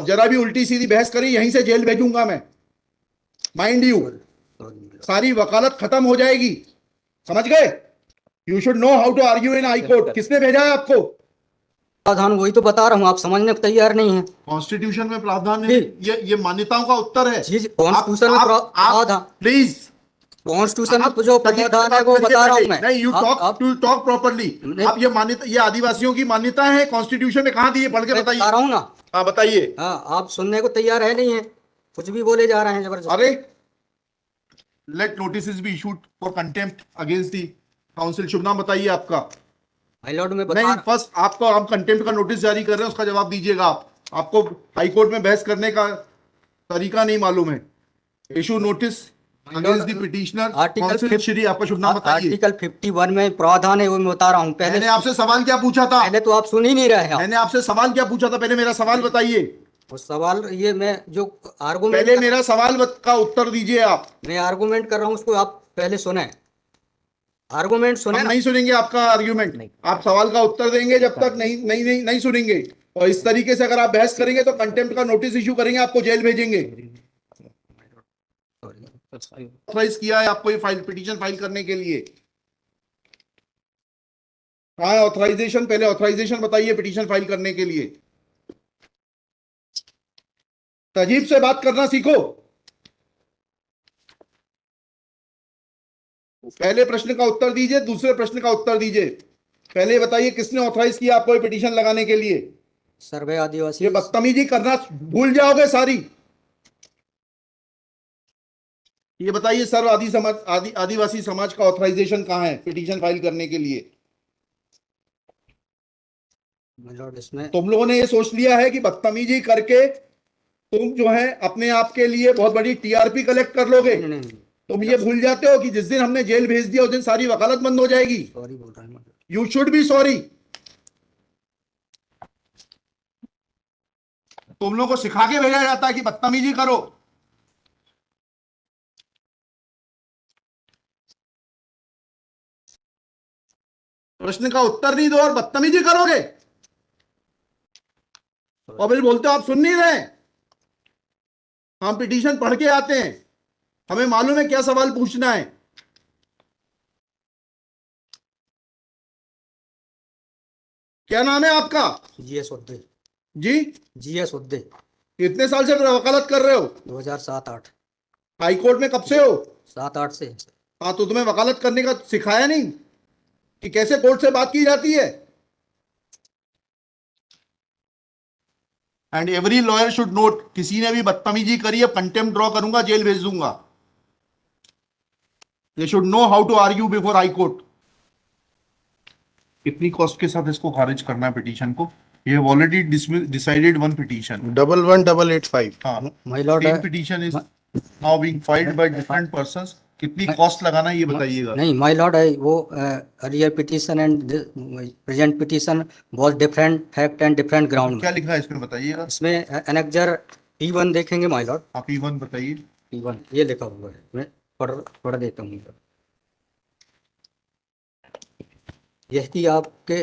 और जरा भी उल्टी सीधी बहस करी यहीं से जेल भेजूंगा मैं, माइंड यू। सारी वकालत खत्म हो जाएगी, समझ गए? You should know how to argue in high court. किसने भेजा है आपको? प्रावधान वही तो बता रहा हूँ, आप समझने को तैयार नहीं है। कॉन्स्टिट्यूशन में प्रावधान है, ये मान्यताओं का उत्तर है। कॉन्स्टिट्यूशन में प्रावधान, प्लीज कॉन्स्टिट्यूशन में जो प्रावधान है वो बता रहा हूँ मैं। नहीं, यू टॉक प्रॉपर्ली। आप ये मान्यता, ये आदिवासियों की मान्यता है, कॉन्स्टिट्यूशन में कहाँ दी है? पढ़ के बताइए। बता रहा हूँ ना। हाँ बताइए। हाँ, आप सुनने को तैयार है नहीं है, कुछ भी बोले जा रहे हैं जबरदस्त। अरे let notice be issued for contempt against the council. शुभ नाम बताइए आपका। हाई लॉर्ड में नहीं, फर्स्ट आपको, आप कंटेम्प्ट का नोटिस जारी कर रहे हैं, उसका जवाब दीजिएगा आप। आपको हाई कोर्ट में बहस करने का तरीका नहीं मालूम है। Issue notice against the petitioner. Council Shri, आपका शुभ नाम बताइए। आर्टिकल 51 में प्रावधान है, वो मैं बता रहा हूँ। मैंने आपसे सवाल क्या पूछा था? पहले तो आप सुन ही नहीं रहे। मैंने आपसे सवाल क्या पूछा था? पहले मेरा सवाल बताइए। वो सवाल ये मैं जो आर्गुमेंट, पहले मेरा सवाल का उत्तर दीजिए आप। मैं आर्गुमेंट कर रहा हूँ, उसको आप पहले सुने। आर्गुमेंट सुने। हम नहीं सुनेंगे आपका आर्ग्यूमेंट। आप सवाल का उत्तर देंगे जब तक नहीं सुनेंगे। और इस तरीके से अगर आप बहस करेंगे तो कंटेम्प्ट का नोटिस इशू करेंगे, आपको जेल भेजेंगे। ऑथराइज किया है आपको ये फाइल, पिटीशन फाइल करने के लिए? कहाँ है ऑथराइजेशन? पहले ऑथराइजेशन बताइए पिटीशन फाइल करने के लिए। तजीब से बात करना सीखो। पहले प्रश्न का उत्तर दीजिए, दूसरे प्रश्न का उत्तर दीजिए। पहले बताइए किसने ऑथराइज किया आपको ये पिटीशन लगाने के लिए? सर्वे आदिवासी। ये बदतमीजी करना भूल जाओगे सारी। ये बताइए सर्व आदिवासी समाज का ऑथराइजेशन कहाँ है पिटीशन फाइल करने के लिए? इसमें तुम लोगों ने ये सोच लिया है कि बदतमीजी करके तुम जो है अपने आप के लिए बहुत बड़ी टीआरपी कलेक्ट कर लोगे। तुम ये भूल जाते हो कि जिस दिन हमने जेल भेज दिया उस दिन सारी वकालत बंद हो जाएगी। सॉरी बोल रहा हूं। You should be sorry. तुम लोगों को सिखा के भेजा जाता है कि बदतमीजी करो। प्रश्न का उत्तर नहीं दो और बदतमीजी करोगे, और फिर बोलते हो आप सुन नहीं रहे। हम पिटीशन पढ़ के आते हैं, हमें मालूम है क्या सवाल पूछना है। क्या नाम है आपका? जीएस उद्दे। जी, जीएस उद्दे। कितने साल से वकालत कर रहे हो? 2007-8। हाई कोर्ट में कब से हो? 7-8 से। हाँ, तो तुम्हें वकालत करने का सिखाया नहीं कि कैसे कोर्ट से बात की जाती है? And every lawyer should note, किसी ने भी बदतमीजी करी है कंटेम्प्ट ड्रॉ करूंगा, जेल भेज दूंगा। They should know how to argue before high court. कितनी कॉस्ट के साथ इसको खारिज करना है पिटीशन को? We have already decided one petition 11185। हाँ, my lord, same petition is now being filed by different persons. कितनी कॉस्ट लगाना है ये बताइएगा। नहीं माय लॉर्ड, वो earlier petition and present petition बहुत different fact and different ground. क्या लिखा है इसमें बताइएगा। इसमें एनेक्जर P1 देखेंगे माय लॉर्ड। आप P1 बताइए। P1 ये लिखा हुआ है, मैं पढ़ देता हूँ। यह कि आपके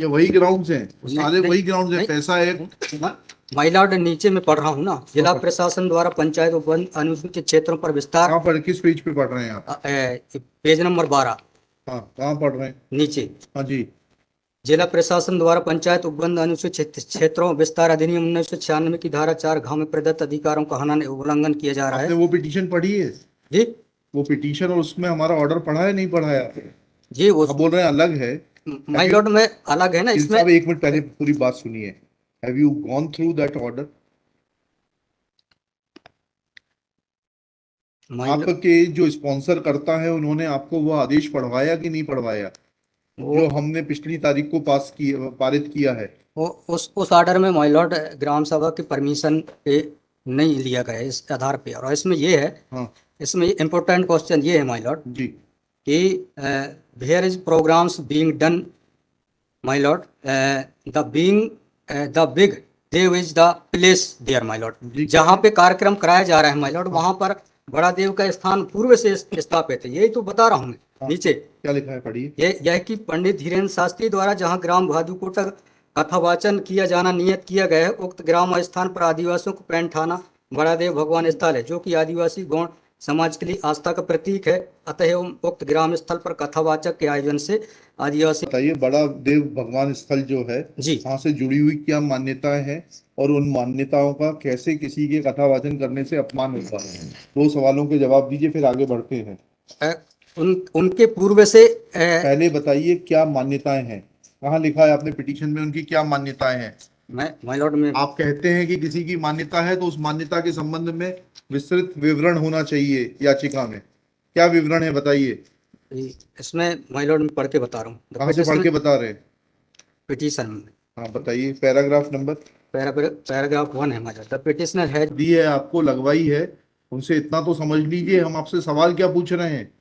ये वही ग्राउंड्स हैं, सारे वही ग्राउंड्स हैं। पैसा है माय लॉर्ड, नीचे में पढ़ रहा हूँ ना। जिला प्रशासन द्वारा पंचायत उपवन अनुसूचित क्षेत्रों पर विस्तार। कहाँ पर, किस पेज पे पढ़ रहे हैं आप? Page number 12। हाँ, कहाँ पढ़ रहे हैं? नीचे। हाँ जी। जिला प्रशासन द्वारा पंचायत उपबंध अनुसूचित क्षेत्रों विस्तार अधिनियम 1996 की धारा 4 में प्रदत्त अधिकारों का उल्लंघन किया जा रहा है। आपने वो पिटीशन पढ़ी है? जी, वो पिटीशन और उसमें हमारा ऑर्डर पढ़ा है नहीं पढ़ाया? जी वो आप बोल रहे हैं अलग है। माय लॉर्ड में अलग है ना इसमें। एक मिनट पहले पूरी बात सुनिए। Have you gone through that order? आपके जो स्पॉन्सर करता है उन्होंने आपको वो आदेश पढ़वाया कि नहीं पढ़वाया जो हमने पिछली तारीख को पारित किया है? वो उस ऑर्डर में माय लॉर्ड ग्राम सभा की परमिशन पे नहीं लिया गया इस आधार पे। और इसमें ये है, हाँ, इसमें इम्पोर्टेंट क्वेश्चन ये है माय लॉर्ड जी कि where is programs being done my lord, the big देव is the place there my lord. जहाँ पे कार्यक्रम कराया जा रहा है माय लॉर्ड, वहाँ पर बड़ा देव का स्थान पूर्व से स्थापित है। यही तो बता रहा हूँ मैं। नीचे क्या लिखा है पढ़िए। यह कि पंडित धीरेन्द्र शास्त्री द्वारा जहाँ ग्राम भादुकोटा कथावाचन किया जाना नियत किया गया है। उक्त ग्राम स्थान पर आदिवासियों को पैंठाना बड़ादेव भगवान स्थल है, जो कि आदिवासी गौड़ समाज के लिए आस्था का प्रतीक है। अतः उक्त ग्राम स्थल पर कथावाचक के आयोजन से आदिवासी। बताइए, बड़ा देव भगवान स्थल जो है, जी। वहाँ से जुड़ी हुई क्या मान्यताएं हैं और उन मान्यताओं का कैसे किसी के कथावाचन करने से अपमान होता है? दो सवालों के जवाब दीजिए, फिर आगे बढ़ते हैं। उनके पूर्व से पहले बताइए क्या मान्यताएं हैं, कहाँ लिखा है आपने पिटीशन में उनकी क्या मान्यताएं हैं? मैं माय लॉर्ड में आप कहते हैं कि किसी की मान्यता है तो उस मान्यता के संबंध में विस्तृत विवरण होना चाहिए याचिका में। क्या विवरण है बताइए। इसमें माय लॉर्ड में पढ़ के बता रहा हूँ। कहाँ से पढ़ के बता रहे हैं? पिटीशन में। हाँ बताइए, पैराग्राफ नंबर। पैराग्राफ 1 है my lord. The petitioner has the है आपको, लगवाई है, उनसे इतना तो समझ लीजिए हम आपसे सवाल क्या पूछ रहे हैं।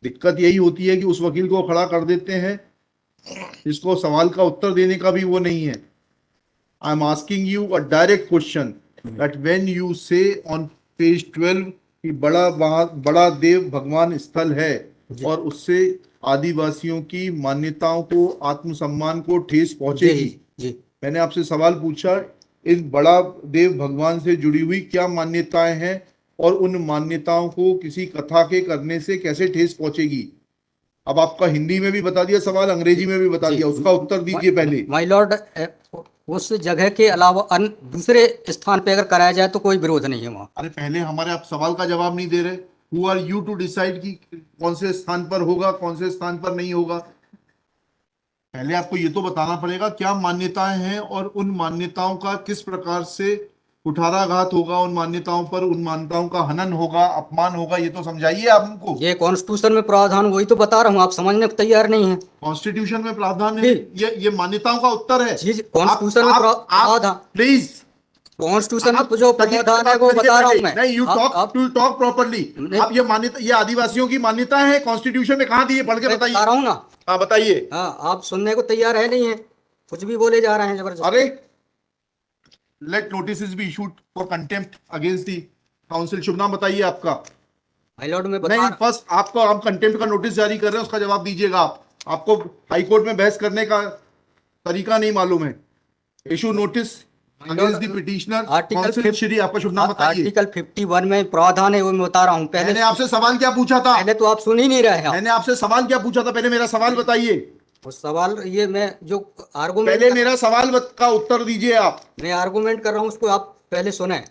दिक्कत यही होती है कि उस वकील को खड़ा कर देते हैं जिसको सवाल का उत्तर देने का भी वो नहीं है। I am asking you a direct question that when you से ऑन पेज 12 कि बड़ा देव भगवान स्थल है और उससे आदिवासियों की मान्यताओं को, आत्मसम्मान को ठेस पहुंचेगी। जी। मैंने आपसे सवाल पूछा, इस बड़ा देव भगवान से जुड़ी हुई क्या मान्यताएं हैं और उन मान्यताओं को किसी कथा के करने से कैसे ठेस पहुंचेगी। अब आपका हिंदी में भी बता दिया सवाल, अंग्रेजी में भी बता दिया, उसका उत्तर दीजिए पहले। माय लॉर्ड, उस जगह के अलावा अन्य दूसरे स्थान पे अगर कराया जाए तो कोई विरोध नहीं है वहाँ। अरे पहले हमारे आप सवाल का जवाब नहीं दे रहे। Who are you to decide कि कौन से स्थान पर होगा, कौन से स्थान पर नहीं होगा। पहले आपको ये तो बताना पड़ेगा क्या मान्यताएं हैं और उन मान्यताओं का किस प्रकार से कुठाराघात होगा, उन मान्यताओं पर, उन मान्यताओं का हनन होगा, अपमान होगा, ये तो समझाइए आप हमको। ये कॉन्स्टिट्यूशन में प्रावधान, वही तो बता रहा हूँ, आप समझने को तैयार नहीं है। कॉन्स्टिट्यूशन में प्रावधान है, ये मान्यताओं का उत्तर है। जी, कॉन्स्टिट्यूशन में प्रावधान, प्लीज, कॉन्स्टिट्यूशन में जो प्रावधान है वो बता रहा हूँ मैं। नहीं, यू टॉक प्रॉपर्ली। आप ये मान्यता, ये आदिवासियों की मान्यता है, कॉन्स्टिट्यूशन में कहाँ दी है, पढ़ के बताइए। बता रहा हूँ ना। हाँ बताइए। हाँ, आप सुनने को तैयार है नहीं है, कुछ भी बोले जा रहे हैं जबरदस्त। अरे, let notice be issued for contempt against the council. शुभ नाम बताइए आपका। माय लॉर्ड में नहीं, फर्स्ट आपको, आप कंटेम्प्ट का नोटिस जारी कर रहे हैं, उसका जवाब दीजिएगा आप। आपको हाईकोर्ट में बहस करने का तरीका नहीं मालूम है। Issue notice against the petitioner council Shri. आपका शुभ नाम बताइए। आर्टिकल 51 में प्रावधान है वो मैं बता रहा हूँ। पहले मैंने आपसे सवाल क्या पूछा था? पहले तो आप सुन ही नहीं रहे हैं। मैंने आपसे सवाल क्या पूछा था? पहले मेरा सवाल बताइए। उस सवाल, ये मैं जो आर्गुमेंट, पहले मेरा सवाल का उत्तर दीजिए आप। मैं आर्गुमेंट कर रहा हूँ उसको आप पहले सुने।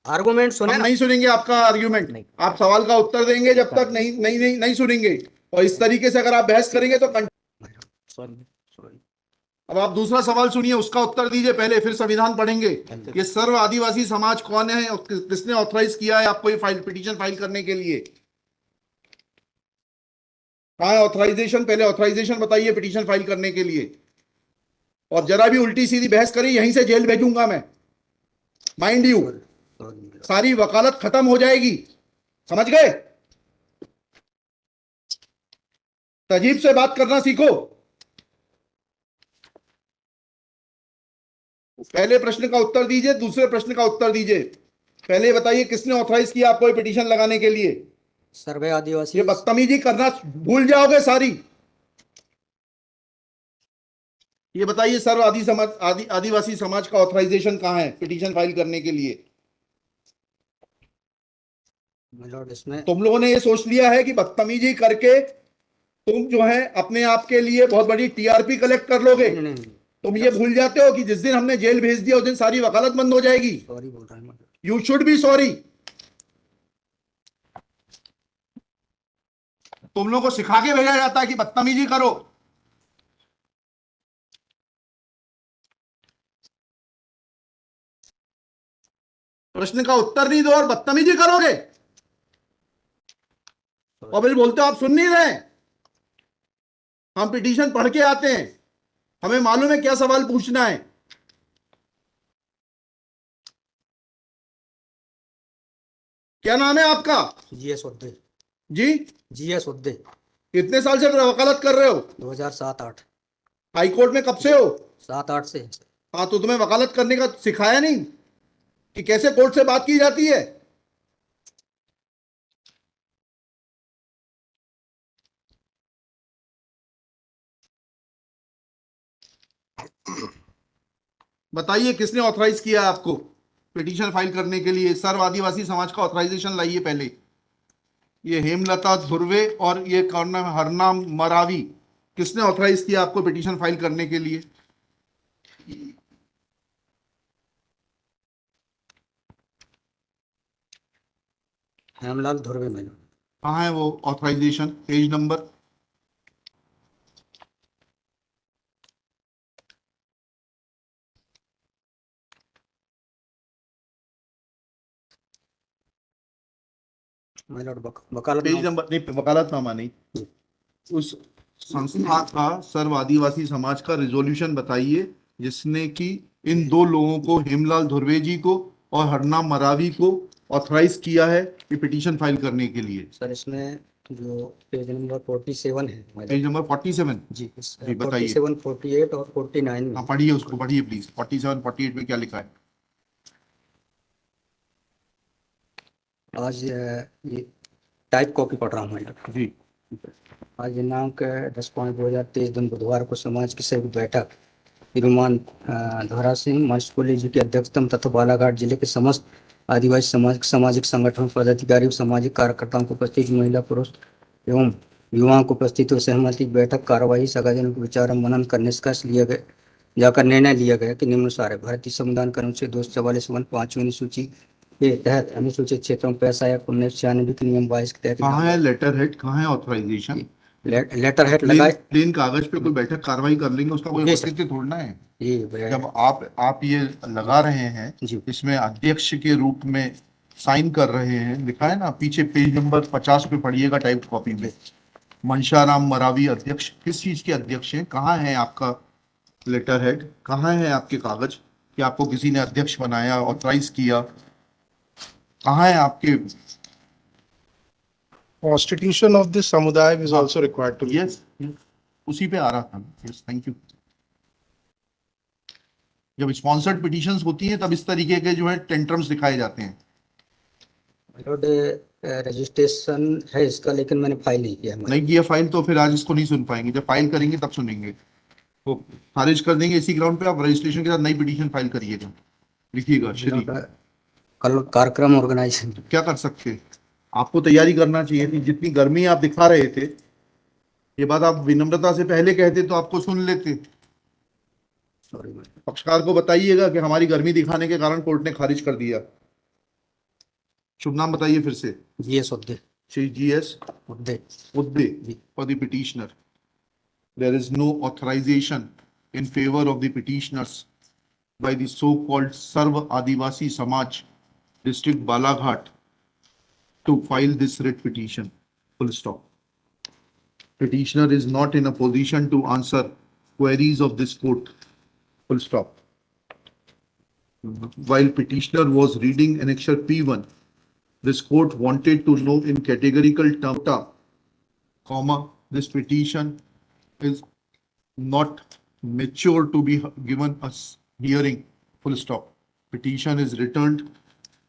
आर्गुमेंट सुने हम ना। नहीं सुनेंगे आपका आर्ग्यूमेंट। आप सवाल का उत्तर देंगे जब तक नहीं सुनेंगे। और इस तरीके से अगर आप बहस करेंगे तो सॉरी। अब आप दूसरा सवाल सुनिए, उसका उत्तर दीजिए पहले, फिर संविधान पढ़ेंगे। ये सर्व आदिवासी समाज कौन है और किसने ऑथराइज किया है आपको ये पिटीशन फाइल करने के लिए? कहाँ है ऑथराइजेशन? पहले ऑथराइजेशन बताइए पिटीशन फाइल करने के लिए। और जरा भी उल्टी सीधी बहस करी, यहीं से जेल भेजूंगा मैं, माइंड यू। सारी वकालत खत्म हो जाएगी, समझ गए? तजीब से बात करना सीखो। पहले प्रश्न का उत्तर दीजिए, दूसरे प्रश्न का उत्तर दीजिए। पहले बताइए किसने ऑथराइज किया आपको पिटीशन लगाने के लिए? सर्वे आदिवासी। ये बदतमीजी करना भूल जाओगे सारी। ये बताइए, सर्व आदिवासी समाज का ऑथराइजेशन कहाँ है पिटीशन फाइल करने के लिए? इसमें तुम लोगों ने ये सोच लिया है कि बदतमीजी करके तुम जो है अपने आप के लिए बहुत बड़ी टीआरपी कलेक्ट कर लोगे। तुम ये भूल जाते हो कि जिस दिन हमने जेल भेज दिया उस दिन सारी वकालत बंद हो जाएगी। सॉरी बोल रहा हूँ। You should be sorry. तुम लोगों को सिखा के भेजा जाता है कि बदतमीजी करो। प्रश्न का उत्तर नहीं दो और बदतमीजी करोगे, और फिर बोलते हो आप सुन नहीं रहे। हम पिटीशन पढ़ के आते हैं, हमें मालूम है क्या सवाल पूछना है। क्या नाम है आपका? जीएस उद्दे। जी, जीएस उद्दे। कितने साल से वकालत कर रहे हो? 2007-8। हाई कोर्ट में कब से हो? 7-8 से। हाँ, तो तुम्हें वकालत करने का सिखाया नहीं कि कैसे कोर्ट से बात की जाती है? बताइए किसने ऑथराइज किया आपको पिटीशन फाइल करने के लिए? सर्व आदिवासी समाज का ऑथराइजेशन लाइए पहले। ये हेमलता धुर्वे और ये कौन नाम है? हरनाम मरावी, किसने ऑथराइज किया आपको पिटीशन फाइल करने के लिए? Hemlal Dhurve my lord. कहाँ है वो authorization? Page number? My lord page vakalatnama. Number नहीं, वकालतनामा नहीं, उस संस्था का सर्व आदिवासी समाज का रिजोल्यूशन बताइए जिसने कि इन दो लोगों को, हेमलाल धुर्वे जी को और हरनाम मरावी को, ऑथराइज किया है ये पिटीशन फाइल करने के लिए। सर इसमें जो पेज नंबर 47 है माय पेज लॉर्ड। नंबर 47? जी जी बताइए। 47, 48 और 49 में। हाँ पढ़िए, उसको पढ़िए प्लीज। 47 48 में क्या लिखा है? आज ये टाइप कॉपी पढ़ रहा हूँ माय लॉर्ड। जी आज दिनांक 10/5/2023 दिन बुधवार को समाज की संयुक्त बैठक श्रीमान धोरा सिंह मर्चकोली जी की अध्यक्षता में तथा बालाघाट जिले के समस्त आदिवासी सामाजिक संगठन पदाधिकारी सामाजिक कार्यकर्ताओं को उपस्थित महिला पुरुष एवं युवाओं को उपस्थित हुए सहमति बैठक कार्यवाही सगाजनों के विचार मनन कर निष्कर्ष लिया गया जाकर निर्णय लिया गया कि निम्नानुसार है। भारतीय संविधान के अनुच्छेद 244 5वीं अनुसूची के तहत अनुसूचित क्षेत्रों में पैसा या 1996 के नियम 22 के तहत कहाँ है लेटर हेड, कहाँ है ऑथराइजेशन? लेटर हेड प्लेन लगाए। प्लेन कागज पे कोई बैठक कार्रवाई कर लेंगे, उसका कोई जी सर। औचित्य थोड़ना है। जी जब आप ये लगा रहे हैं, जी इसमें अध्यक्ष के रूप में साइन कर रहे हैं, लिखा है ना पीछे, पेज नंबर 50 पे पढ़िएगा टाइप कॉपी में। मनशाराम मरावी अध्यक्ष, किस चीज के अध्यक्ष हैं? कहाँ है आपका लेटर हेड? कहाँ है आपके कागज कि आपको किसी ने अध्यक्ष बनाया, ऑथराइज किया? कहाँ है आपके? Constitution of this samudaya is हाँ, also required to be. Yes, उसी पे आ रहा था। Yes, thank you. जब स्पॉन्सर्ड पिटीशंस होती हैं तब इस तरीके के जो है टेंट्रम्स दिखाए जाते हैं। लॉर्ड रजिस्ट्रेशन है इसका, लेकिन मैंने फाइल नहीं किया है। नहीं किया फाइल तो फिर आज इसको नहीं सुन पाएंगे, जब फाइल करेंगे तब सुनेंगे। तो खारिज कर देंगे इसी ग्राउंड पे। आप रजिस्ट्रेशन के साथ नई पिटीशन फाइल करिएगा, लिखिएगा श्री। कल कार्यक्रम ऑर्गेनाइजेशन क्या कर सकते हैं? आपको तैयारी करना चाहिए थी। जितनी गर्मी आप दिखा रहे थे, ये बात आप विनम्रता से पहले कहते तो आपको सुन लेते। सॉरी पक्षकार को बताइएगा कि हमारी गर्मी दिखाने के कारण कोर्ट ने खारिज कर दिया। शुभ नाम बताइए फिर से। G S Uddey. Shri GS Uddey. Uddey for the petitioner. There is no authorization in favor of the petitioners by the so-called Sarva Adivasi Samaj, District Balaghat, to file this writ petition. Full stop. Petitioner is not in a position to answer queries of this court. Full stop. While petitioner was reading annexure P1, this court wanted to know in categorical terms, comma, this petition is not mature to be given a hearing, full stop. Petition is returned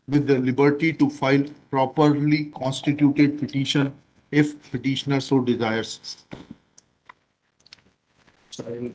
with the liberty to file properly constituted petition if petitioner so desires. Sorry